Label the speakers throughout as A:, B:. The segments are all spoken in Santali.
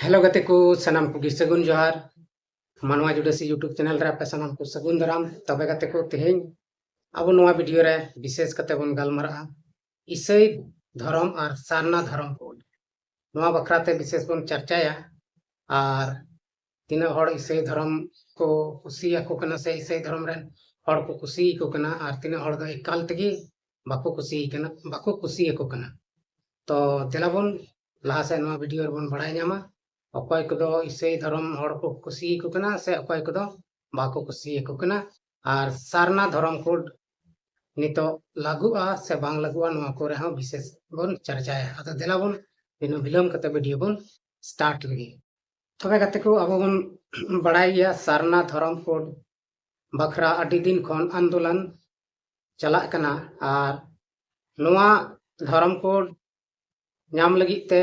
A: हेलो गते को सनाम को सगुन जोहार मानवा जुड़ासी यूट्यूब चैनल रे पे सनाम को सगुन दाराम तबे गते को तेहें अब नवा वीडियो रे विशेष कते बन गालमारा ईसाई धर्म और सारना धर्म को नवा बखराते विशेष बन चर्चाया और तीना हड़ ईसाई धर्म को कुसिया को कना से ईसाई धर्म रे हड़ को कुसी को कना और तीना हड़ दो एकाल तगी बाको कुसी कना बाको कुसी को कना तो तेलाबन लहा से नवा वीडियो बन बढ़ाई नामा अकय को ईसाई धर्म हड़ को कुसी को कना से अकय को बाको कुसी को कना और सारना धर्म को नितो लागुआ से बांग लागुआ नवा को रे विशेष बन चर्चाया अतो देलाबन बिनु विलम कते वीडियो बन स्टार्ट लगी तबे गते को अब बन बढ़ाई गया सारना धर्म को बखरा अडी दिन खन आंदोलन चला कना और नवा धर्म को नाम लगी ते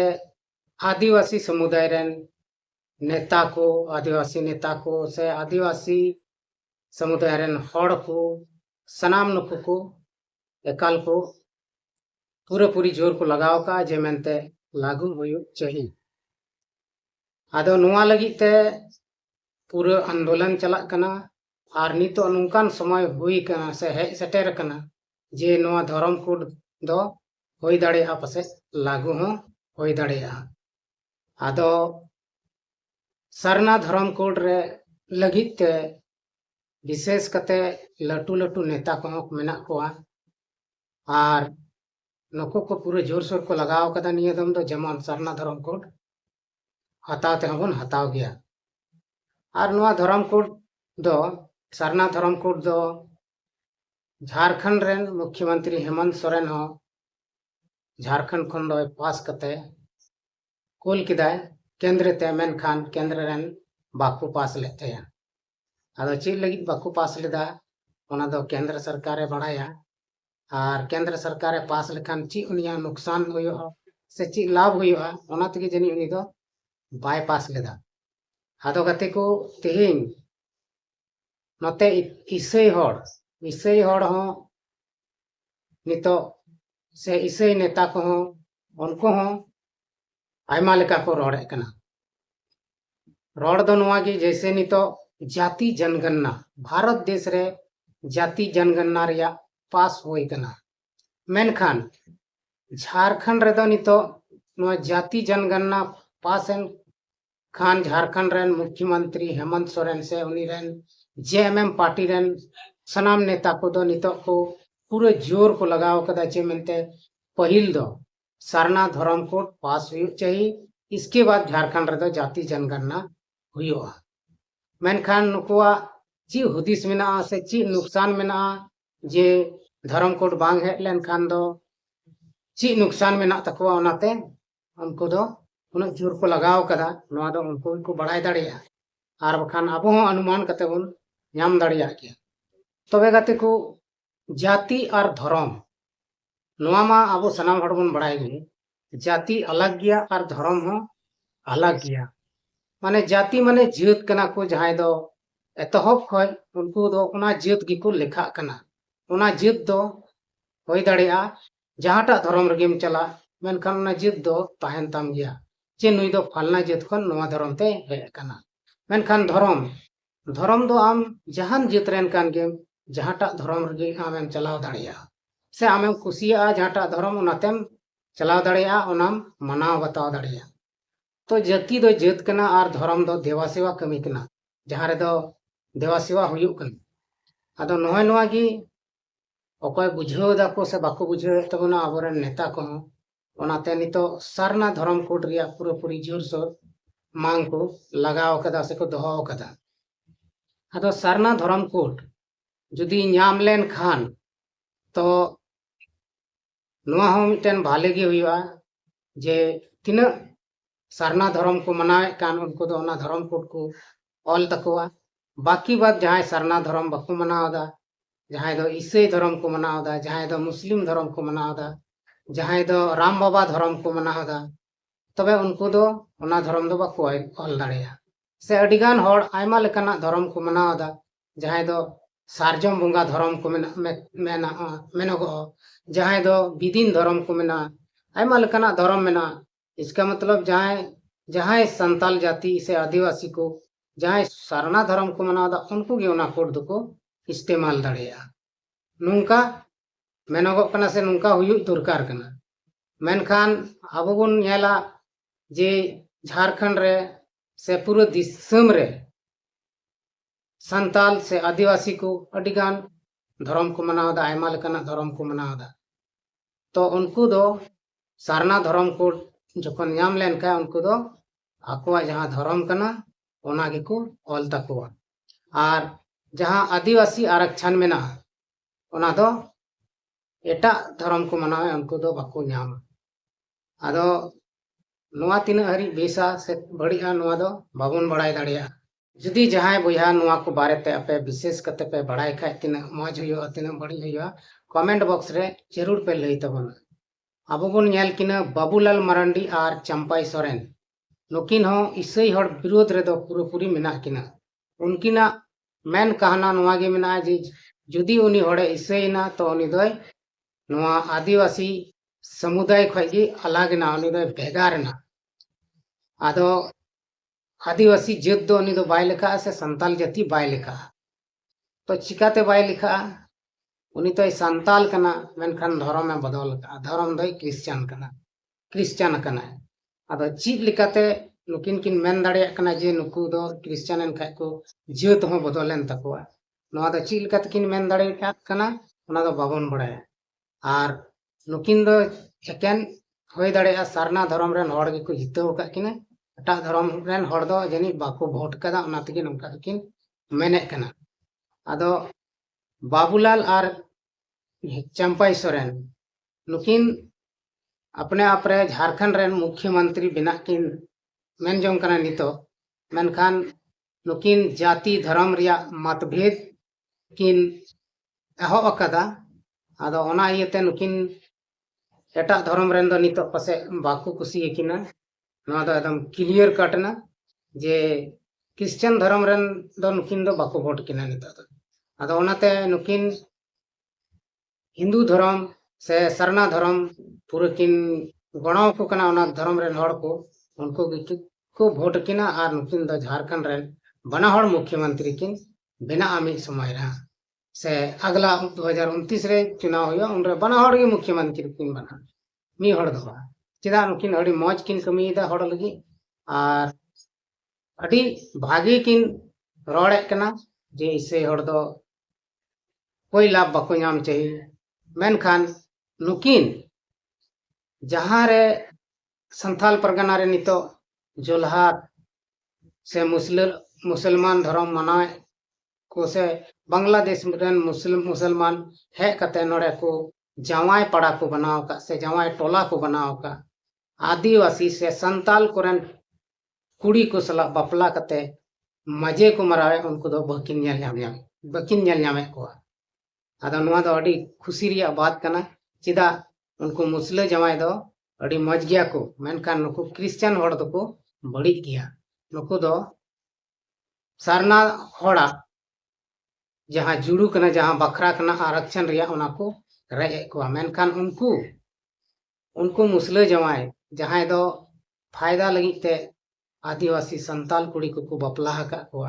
A: आदिवासी समुदाय रेन नेता को आदिवासी नेता को से आदिवासी समुदाय रेन हड़ को सनाम नुकु को एकाल को पूरा पूरी जोर को लगाव का जे मेनते लागू होयो चाहिए आदो नुआ लगी ते पूरा आंदोलन चला कना और नितो नुकान समय हुई कना से हेज सेटेर कना जे नुआ धर्म कोड दो होई दाड़ेया पासे लागू हो होई दाड़ेया आदो सरना धर्म कोड रे लगी ते विशेष कते लटू लटू नेता को मेना कोआ और नको को पूरे जोर शोर को लगाव कदा निये दम दो जमान सरना धर्म कोड हताव ते हबन हताव गया और नुआ धर्म कोड दो सरना धर्म कोड दो झारखंड रेन मुख्यमंत्री हेमंत सोरेन हो झारखंड खन दो पास कते कोल किदाय केंद्र ते मेन खान केंद्र रेन बाकू पास लेते हैं आदो चीज लगी बाकू पास लेदा ओना दो केंद्र सरकार बढ़ाया और केंद्र सरकार पास लेखान ची उनिया नुकसान होयो से ची लाभ होयो ओना तगी जनी उनी दो बाय पास लेदा आदो गते को तेहिं नते ईसाई हड़ हो नितो से ईसाई नेता को हो उनको हो आयमा लेका को रोड़े कना रोड़ दो नुआ की जैसे नितो जाति जनगणना भारत देश रे जाति जनगणना रिया पास होई कना मेनखान झारखंड रे दो नितो नुआ जाति जनगणना पास एन खान झारखंड रेन मुख्यमंत्री हेमंत सोरेन से उनी रेन जेएमएम पार्टी रेन सनाम नेता को दो नितो को पूरे जोर को लगाव कदा चे मेनते पहिल दो सरना धर्म कोड पास हुई चाहिए इसके बाद झारखंड रे दो जाति जनगणना हुआ मेनखान नुकुआ ची हुदिस मेना से ची नुकसान मेना जे धर्म कोड बांग हेट लेन खान दो ची नुकसान मेना तकवा ओनाते उनको दो उन जोर को लगाव कदा नवा दो उनको को बढ़ाई दाड़िया और बखान अब हो अनुमान कते बन नाम दाड़िया के तबे गते को जाति और धर्म नवा मा अब सनाम हड़ बन बढ़ाई गई जाति अलग गया और धर्म हो अलग गया माने जाति माने जीत कना को जहां दो एतहब खय उनको दो उना जीत गी को लेखा कना उना जीत दो होई दाड़िया जहांटा धर्म रगेम चला मेनखान उना जीत दो ताहन ताम गया जे नुई दो फलना जीत खन नवा धर्म ते हे कना मेनखान धर्म दो आम जहान जीत रेन कान गेम जहांटा धर्म रगे आमेम चलाव दाड़िया से आमेम कुसिया जहांटा धर्म उनातेम चलाव दाड़िया ओनाम मनाव बताव दाड़िया तो जाति दो जेत कना और धर्म दो देवा सेवा कमी कना जहां रे दो देवा सेवा हुयुक कना आदो नोय नोवा गी अकय बुझाव दा को से बाको बुझाव तबना आबोरेन नेता को ओनाते नितो सरना धर्म कोड रिया पूरी जोर सोर मांग को लगाव कदा से को दोहो कदा आदो सरना धर्म कोड जुदी नाम लेन खान तो नोवा हो मिटेन भाले गी हुआ जे तिना सरना धर्म को मनावे कान उनको दो ना धर्म कोड को ऑल तकवा बाकी बात जहां सरना धर्म बाको मनावदा जहां दो ईसाई धर्म को मनावदा जहां दो मुस्लिम धर्म को मनावदा जहां दो राम बाबा धर्म को मनावदा तबे उनको दो ओना धर्म दो बाको ऑल दाड़िया से अडिगान हड़ आयमा लेकाना धर्म को मनावदा जहां दो सारजम बंगा धर्म को मेना जहां दो बिदिन धर्म को मेना आयमा लेकाना धर्म मेना इसका मतलब जहां जहां संताल जाति से आदिवासी को जहां सारना धर्म को मनावदा उनको गे ओना कोड दको इस्तेमाल दाड़ेया नुंका मेनोगो कना से नुंका हुयुग दरकार कना मेनखान आबो बोन नेला जे झारखंड रे से पूरा दिसम रे संताल से आदिवासी को अडिगान धर्म को मनावदा आयमा लेकाना धर्म को मनावदा तो उनको दो सारना धर्म को जखन नाम लेन का उनको दो आकुआ जहां धर्म कना ओना गेको ऑल तकुआ और जहां आदिवासी आरक्षण मेना ओना दो एटा धर्म को मनावे उनको दो बाको नाम आदो नोआ तीना हरी बेसा से बड़िया नोआ दो बाबन बड़ाई दाड़िया जुदी जहां बुया नोआ को बारे पे विशेष कते पे बड़ाई खाय तीना मौज हुयो तीना बड़ी हुयो कमेंट बॉक्स रे जरूर पे लई तबना अब बन नेल किना बाबूलाल मरांडी और चंपाई सोरेन नुकिन हो इसई हड़ विरोध रे दो पूरी मेना किना उनकिना मेन कहना नोआ गे मेना जे जुदी उनी हड़े इसईना तो उनी दोय नोआ आदिवासी समुदाय खगे अलग ना उनी दोय भेगार ना आदो आदिवासी जात दो उनी दो बाय लेखा से संताल जाति बाय लेखा तो चिकाते बाय लेखा उनी तो संताल कना मेनखान धर्म में बदल का धर्म दो क्रिश्चियन कना आदो चीज लिकाते नुकिन किन मेन दाड़े कना जे नुकु दो क्रिश्चियन एन खाय को जात हो बदलेन तकवा नोआ दो चीज लिकाते किन मेन दाड़े कना ओना दो बाबन बड़ाया और नुकिन दो एकेन होय दाड़े सारना धर्म रेन हड़ गे को जिताव का किना एटा धर्म रेन हड़ दो जनी बाको भोट कदा ओना तगे नंका किन मेने कना आदो बाबूलाल और चंपाई सोरेन नुकिन अपने आप रे झारखंड रेन मुख्यमंत्री बिना किन मेन जों कना नितो मेनखान नुकिन जाति धर्म रिया मतभेद किन एहो अकदा आदो ओना इयते नुकिन एटा धर्म रेन दो नितो पासे बाको कुसी किना नोआ दो एकदम क्लियर कटना जे क्रिश्चियन धर्म रेन दो नुकिन दो बाको वोट किना नितो आदो ओनाते नुकिन हिंदू धर्म से सरना धर्म पूरा किन गणाव को कना ओना धर्म रेन हड़ को उनको को वोट किना और नुकिन दो झारखंड रेन बना हड़ मुख्यमंत्री किन बिना आमी समय रहा से अगला 2029 रे चुनाव हुआ उनरे बना हड़ के मुख्यमंत्री किन बना मी हड़ दो चेदा नुकिन अड़ी मौज किन कमीदा हड़ लगी और अड़ी भागी किन रोड़े कना जे इसे हड़ दो कोई लाभ बाको नाम चाहिए मेनखान नुकिन जहां रे संथाल परगना रे नितो जोलहार से मुसलमान धर्म मनाए को से बांग्लादेश रेन मुसलमान है कते नोड़े को जवाई पड़ा को बनाव का से जवाई टोला को बनाव का आदिवासी से संताल कोरेन कुड़ी को सला बपला कते मजे को मरावे उनको दो बकिन नेल नामे को आदो नोआ दो अड़ी खुशी रिया बात कना चिदा उनको मुसले जवाई दो अड़ी मज गया को मेनखान नुकु क्रिश्चियन हड़ दो को बड़ी गया नुकु दो सारना हड़ा जहां जुड़ू कना जहां बखरा कना आरक्षण रिया उना को रेज को मेनखान उनको मुसले जवाई जहां दो फायदा लगी ते आदिवासी संताल कुड़ी को बपला हका को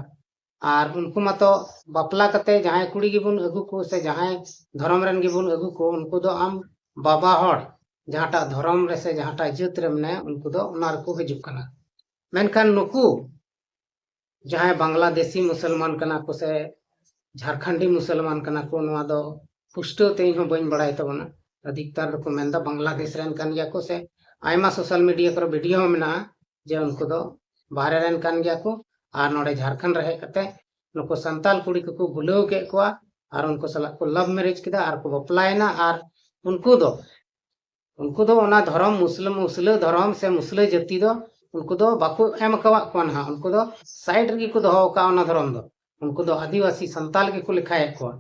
A: और उनको मतो बपला कते जहां कुड़ी गिबुन अगु को से जहां धर्म रेन गिबुन अगु को उनको दो आम बाबा हड़ जहाटा धर्म रे से जहाटा जात रे मने उनको दो उनार को हिजुक कना मेनखान नुकु जहां बांग्लादेशी मुसलमान कना को से झारखंडी मुसलमान कना को नोआ दो पुष्टो ते हो बइन बड़ाई तबना अधिकतर को मेंदा बांग्लादेश रेन कन गया को से आयमा सोशल मीडिया पर वीडियो मेना जे उनको दो बाहर रेन कन गया को और नोड़े झारखंड रहे कते नुको संताल कुड़ी को बुलाव के को और उनको सला को लव मैरिज किदा और को बपलायना और उनको दो ओना धर्म मुसले धर्म से मुसले जाति दो उनको दो बाको एम कवा कोन हा उनको दो साइड रे को दो का ओना धर्म दो उनको दो आदिवासी संताल के को लिखाए को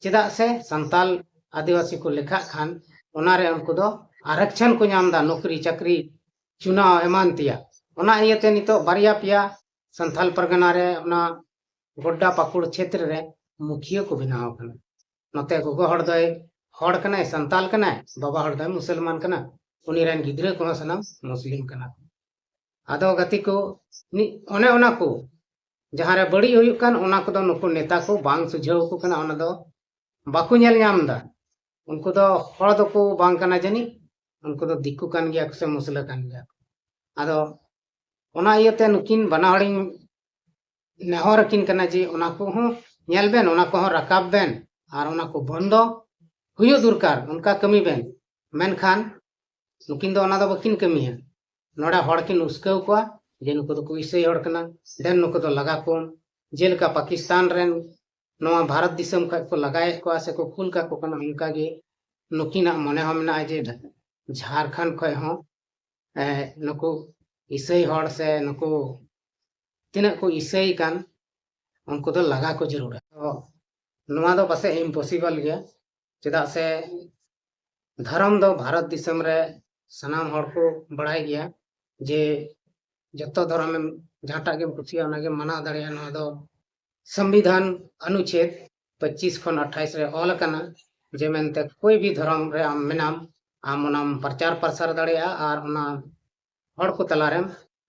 A: चेदा से संताल आदिवासी को लिखा खान ओना रे उनको दो आरक्षण को नाम दा नौकरी चाकरी चुनाव एमान तिया ओना इयते नितो बारिया पिया संथाल परगना रे ओना गोड्डा पाकुड़ क्षेत्र रे मुखिया को बनाव कना नते गोगो हड़ दय हड़ कना संताल कना बाबा हड़ दय मुसलमान कना उनी रेन गिद्रे को सनम मुस्लिम कना आदो गति को ओने ओना को जहाँ रे बड़ी हुयुक कान ओना को दो नुकु नेता को बांग सुझाव को कना ओना दो बाकु नेल ᱧᱟᱢ दा उनको दो हड़ दो को बांग कना जनी उनको दो दिक्कु कान गया से मुसला कान गया आदो ओना इयते नुकिन बना हड़िन नेहर किन कना जी ओना को हो नेल बेन ओना को हो रकाब बेन आर ओना को बंदो हुयो दुरकार उनका कमी बेन मेनखान नुकिन दो ओना दो बकिन कमिया नोड़ा हड़ किन उसकाव को जे नुको दो को इसे हड़ कना देन नुको दो लगा को जेलका पाकिस्तान रेन नवा भारत दिसम का को लगाए को से को कुल का को कना उनका गे नुकिना मने हम ना जे झारखंड खय हो नुको इसे हड़ से नुको तिना को इसे कान उनको दो लगा को जरूर तो नवा दो पासे इम्पॉसिबल गया चेदा से धर्म दो भारत दिसम रे सनाम हड़ को बढ़ाई गया जे जतो धर्म जहाटा के कुसिया ओना के मना दाड़िया नवा दो संविधान अनुच्छेद 25 खन 28 रे ऑल कना जे मेनते कोई भी धर्म रे आम मेनाम आम ओनाम प्रचार प्रसार दाड़िया और ओना हड़ को तलारे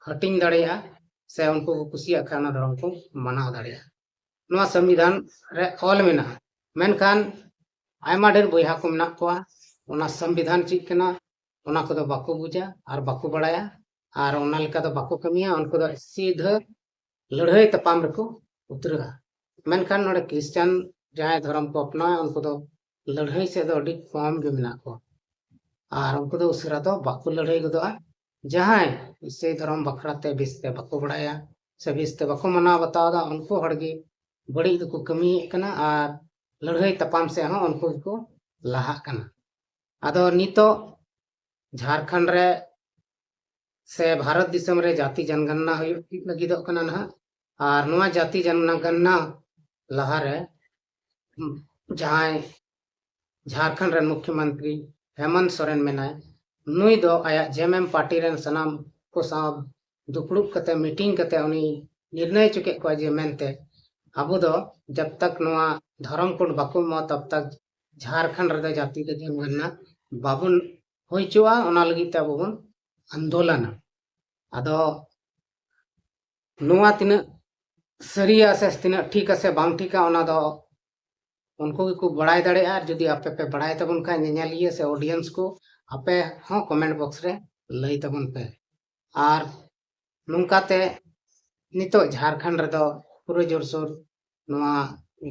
A: हटिंग दाड़िया से उनको कुसिया खाना धर्म को मना दाड़िया नवा संविधान रे ऑल मेना मेनखान आयमा ढेर बोया को मेना कोआ ओना संविधान चिक कना ओना को दो बाको बुझा और बाको बड़ाया और ओना लेका दो बाको कमिया उनको दो सीधा लड़ाई तपाम रको उतरा मेनखान नोड़े क्रिश्चियन जहां धर्म को अपना उनको दो लड़ाई से दो अड़ी कम गे मेना को और उनको दो उसरा दो बाको लड़ाई गदोआ जहां इसे धर्म बखराते बिस्ते बाको बड़ाया से बिस्ते बाको मना बताओदा उनको हड़गी बड़ी को कमी कना और लड़ाई तपाम से हो उनको को लाहा कना आदो नितो झारखंड रे से भारत दिसम रे जाति जनगणना लगिदो कना ना और नुआ जाति जनगणना लहा रे जहां झारखंड रे मुख्यमंत्री हेमंत सोरेन मेनाय नुई दो आया जेएमएम पार्टी रेन सनाम को साव दुपड़ुब कते मीटिंग कते उनी निर्णय चुके को जे मेनते अबो दो जब तक नुआ धर्म कोड बाको मो तब तक झारखंड रे जाति के जनगणना बाबुन होई चुआ ओना लगी ते बाबुन आंदोलन आदो नुआ तिना सरिया से तिना ठीक से बांग ठीका ओना दो उनको को बड़ाई दाड़े जुदी आपे पे बड़ाई तबन का नेनेलिए से ऑडियंस को आपे हाँ कमेंट बॉक्स रे लई तबन पे और नुकाते नितो झारखंड रे दो पूरे जोरसोर नुआ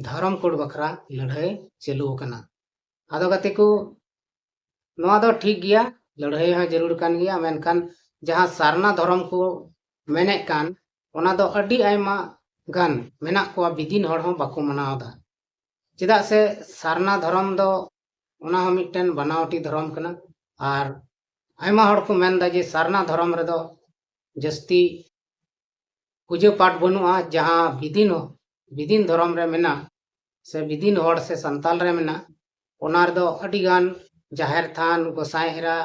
A: धर्म कोड बखरा लड़ाई चलू कना आदो गते को नुआ दो ठीक गया लड़ाई हाँ जरूर कान गया मेनखान जहां सारना धर्म को मेने कान ओना दो अडी आयमा गान मेना को बिदिन हड़ हों बाको मनावदा चेदा से सारना धर्म दो ओना हो मिटन बनावटी धर्म कना और आयमा हड़ को मेनदा जे सारना धर्म रे दो जस्ती पूजा पाठ बनुआ जहां बिदिन धर्म रे मेना से बिदिन हड़ से संताल रे मेना ओना रे दो अडी गान जाहिर थान गोसाई हेरा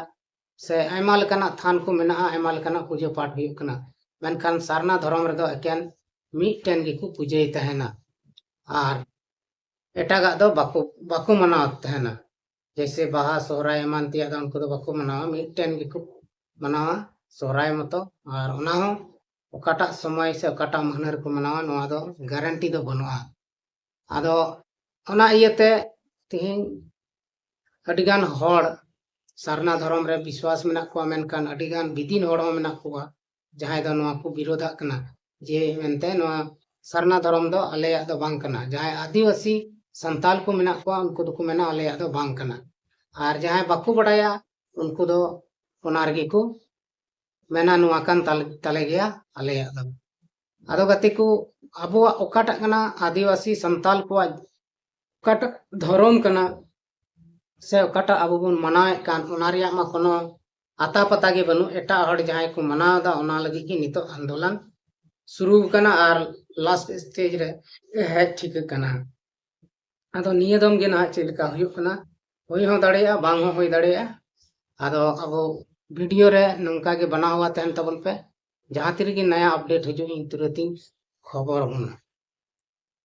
A: से आयमा लेकाना थान को मेना आयमा लेकाना पूजा पाठ हुयुक कना मेनखान सारना धर्म रे दो एकेन मिटन गे को पूजा तहना और एटागा दो बाको मनाव तहना जैसे बाहा सोहराय एमान तिया दा उनको दो बाको मनावा मिटन गे को मनावा सोहराय मतो और ओना हो ओकाटा समय से ओकाटा महीना को मनावा नोआ दो गारंटी दो बनुआ आदो ओना इयते तिहिन अडिगान हड़ सारना धर्म रे विश्वास मेना को मेनखान अडिगान बिदिन हड़ हो मेना को जहां दो नोआ को विरोधा कना जे मेनते नोआ सारना धर्म दो आलेया दो बांग कना जहां आदिवासी संताल को मेना को उनको दो को मेना आलेया दो बांग कना और जहां बाकू बड़ाया उनको दो ओनारगी को मेना नुआ कान तले गया आलेया दो आदो गति को अबो ओकाटा कना आदिवासी संताल को ओकाटा धर्म कना से ओकाटा अबो बन मनाए कान ओना रिया मा कोनो आता पता के बनु एटा हड़ जहां को मनावदा ओना लगी की नितो आंदोलन शुरू कना और लास्ट स्टेज रे है ठीक कना आदो निये दम गे ना चेलका हुयुक कना होई हो दाड़िया बांग हो होई दाड़िया आदो अबो वीडियो रे नंका के बना हुआ तहन तबन पे जहां तिर की नया अपडेट हजू इन तुरंत खबर होना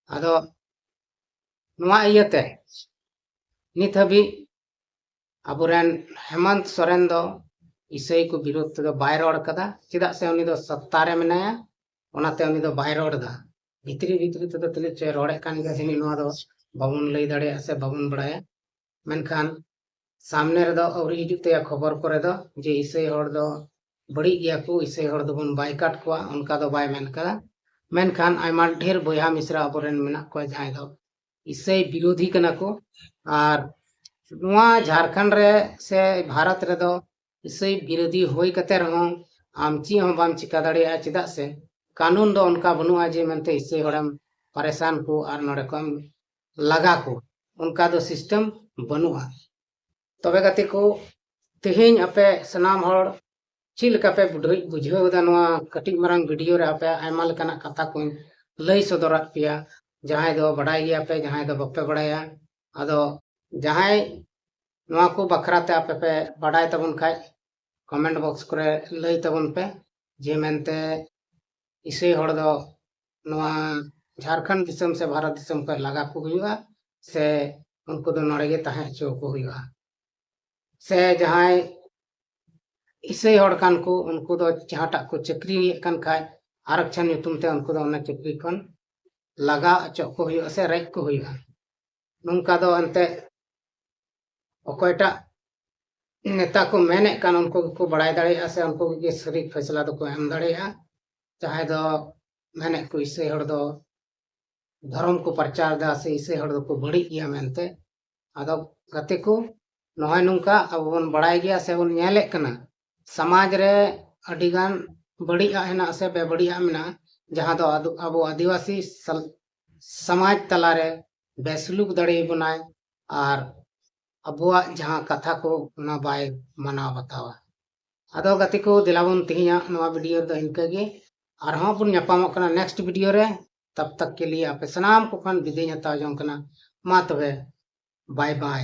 A: आदो नुआ इयते नित हबी अबुरेन हेमंत सोरेन दो ईसाई को विरोध तेदो बाय रड़ कदा चेदा से उनी दो सत्ता रे मेनाया ओनाते उनी दो बाय रड़ दा भितरी भितरी तेदो तिले चे रड़े कान गे जिनि नोआ दो बाबुन लई दाड़े से बाबुन बड़ाया मेनखान सामने रे दो अवरी हिजुग ते खबर करे दो जे ईसाई हड़ दो बड़ी गया को ईसाई हड़ दो बन बायकाट को उनका दो बाय मेन कदा मेनखान आयमा ढेर बोया मिश्रा अबोरेन मेना को जाय दो ईसाई विरोधी कना को आर नोआ झारखंड रे से भारत रे दो ईसाई विरोधी होई कते रहूं आम ची हम बाम चिका दाड़े चेदा से कानून दो उनका बनुआ जे मेनते ईसाई हड़म परेशान को आर नोडे कम लगा को उनका दो सिस्टम बनुआ तबे गति को तेहेñ आपे सनाम हड़ चिल का पे बुझाव दा नोआ कटिक मरंग वीडियो रे आपे आयमा लेकाना कथा को लई सदरात पिया जहां दो बड़ाई गया पे जहां दो बप्पे बड़ाया अदो जहां नोआ को बखराते आपे पे बड़ाई तबन खाय कमेंट बॉक्स करे लई तबन पे जे मेनते इसे हड़ दो नोआ झारखंड दिसम से भारत दिसम पे लगा को हुआ से उनको दो नड़े गे ताहे चो को हुआ से जहां इसे हड़ कान को उनको दो जहाटा को चक्री कान खाय आरक्षण युतुम ते उनको दो ना चक्री कन लगा अचो को हुआ से रेज को हुआ नोंका दो अंते ओकोयटा नेता को मेने कान उनको को बड़ाई दाड़े से उनको के सरी फैसला दो को एम दाड़े चाहे दो मेने को इसे हड़ दो धर्म को प्रचार दा से इसे हड़ दो को बड़ी गया मेनते आदो गते को नोय नुंका अब बन बड़ाई गया से बन नेले कना समाज रे अडिगान बड़ी हेना से बेबड़ी मेना जहां दो अब आदिवासी समाज तलारे बेसलुक दड़े बनाए और अबुआ जहां कथा को ना बाय मना बतावा आदो गति को दिलाबन तिहिया नवा वीडियो दो इनके गे और हां पुन न्यापामो कना नेक्स्ट वीडियो रे तब तक के लिए आपे सनाम को खन विदेय हता जों कना मा तबे बाय बाय।